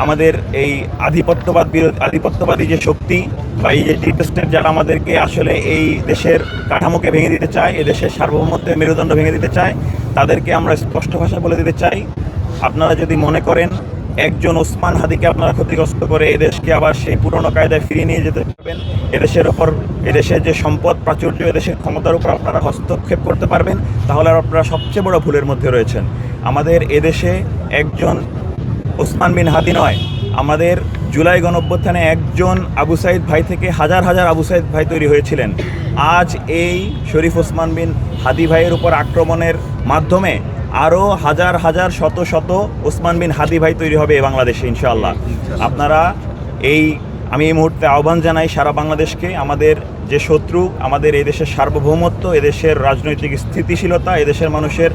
আমাদের এই আধিপত্যবাদী যে শক্তি বা এই যে ডিপ স্টেট যারা আমাদেরকে আসলে এই দেশের কাঠামোকে ভেঙে দিতে চায়, এই দেশের সার্বভৌমত্বের মেরুদণ্ড ভেঙে দিতে চায়, তাদেরকে আমরা স্পষ্ট ভাষায় বলে দিতে চাই, আপনারা যদি মনে করেন একজন ওসমান হাদিকে আপনারা ক্ষতিগ্রস্ত করে এদেশকে আবার সেই পুরনো কায়দায় ফিরিয়ে নিয়ে যেতে পারবেন, এদেশের ওপর, এদেশের যে সম্পদ প্রাচুর্য, এদেশের ক্ষমতার উপর আপনারা হস্তক্ষেপ করতে পারবেন, তাহলে আপনারা সবচেয়ে বড় ভুলের মধ্যে রয়েছেন। আমাদের এদেশে একজন ওসমান বিন হাদি নয়, আমাদের জুলাই গণঅভ্যুত্থানে একজন আবু সাইদ ভাই থেকে হাজার হাজার আবু সাইদ ভাই তৈরি হয়েছিলেন। আজ এই শরীফ ওসমান বিন হাদি ভাইয়ের উপর আক্রমণের মাধ্যমে আরও হাজার হাজার শত শত ওসমান বিন হাদি ভাই তৈরি হবে এই বাংলাদেশে ইনশাআল্লাহ। আপনারা আমি এই মুহূর্তে আহ্বান জানাই সারা বাংলাদেশকে, আমাদের যে শত্রু, আমাদের এই দেশের সার্বভৌমত্ব, এদেশের রাজনৈতিক স্থিতিশীলতা, এদেশের মানুষের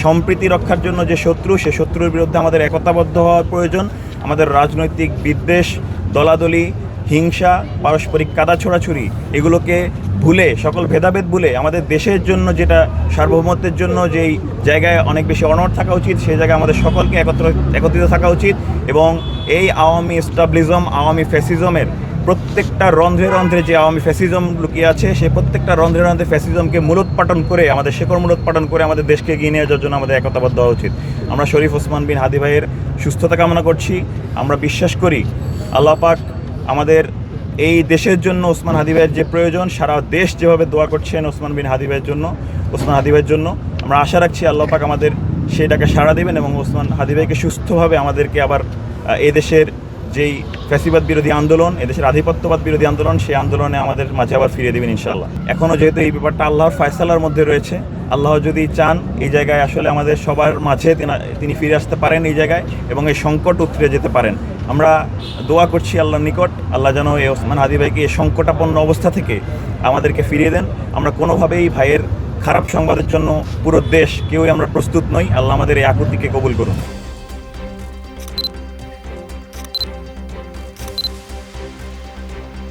সম্প্রীতি রক্ষার জন্য যে শত্রু, সে শত্রুর বিরুদ্ধে আমাদের একতাবদ্ধ হওয়ার প্রয়োজন। আমাদের রাজনৈতিক বিদ্বেষ, দলাদলি, হিংসা, পারস্পরিক কাদা ছোড়াছুড়ি এগুলোকে ভুলে, সকল ভেদাভেদ ভুলে আমাদের দেশের জন্য, যেটা সার্বভৌমত্বের জন্য যেই জায়গায় অনেক বেশি অনড় থাকা উচিত, সেই জায়গায় আমাদের সকলকে একত্রিত থাকা উচিত। এবং এই আওয়ামী এস্টাবলিজম, আওয়ামী ফ্যাসিজমের প্রত্যেকটা রন্ধ্রে রন্ধ্রে যে আওয়ামী ফ্যাসিজম লুকিয়ে আছে, সেই প্রত্যেকটা রন্ধ্রে রন্ধ্রে ফ্যাসিজমকে মূলোৎপাটন করে, আমাদের শেকড় মূলোৎপাটন করে আমাদের দেশকে এগিয়ে নিয়ে যাওয়ার জন্য আমাদের একতাবদ্ধ হওয়া উচিত। আমরা শরীফ ওসমান বিন হাদি ভাইয়ের সুস্থতা কামনা করছি। আমরা বিশ্বাস করি আল্লাহ পাক আমাদের এই দেশের জন্য ওসমান হাদি ভাইয়ের যে প্রয়োজন, সারা দেশ যেভাবে দোয়া করছেন ওসমান বিন হাদি ভাইয়ের জন্য, ওসমান হাদি ভাইয়ের জন্য, আমরা আশা রাখছি আল্লাহ পাক আমাদের সেইটাকে সাড়া দেবেন এবং ওসমান হাদি ভাইকে সুস্থভাবে আমাদেরকে আবার এদেশের যেই ফ্যাসিবাদ বিরোধী আন্দোলন, এদেশের আধিপত্যবাদ বিরোধী আন্দোলন, সেই আন্দোলনে আমাদের মাঝে আবার ফিরিয়ে দেবেন ইনশাআল্লাহ। এখনও যেহেতু এই ব্যাপারটা আল্লাহর ফয়সালার মধ্যে রয়েছে, আল্লাহ যদি চান এই জায়গায় আসলে আমাদের সবার মাঝে তিনি ফিরে আসতে পারেন এই জায়গায় এবং এই সংকট উতরে যেতে পারেন। আমরা দোয়া করছি আল্লাহর নিকট, আল্লাহ যেন এই ওসমান হাদি ভাইকে এই সংকটাপন্ন অবস্থা থেকে আমাদেরকে ফিরিয়ে দেন। আমরা কোনোভাবেই ভাইয়ের খারাপ সংবাদের জন্য পুরো দেশ কেউই আমরা প্রস্তুত নই। আল্লাহ আমাদের এই আকুতিকে কবুল করুন।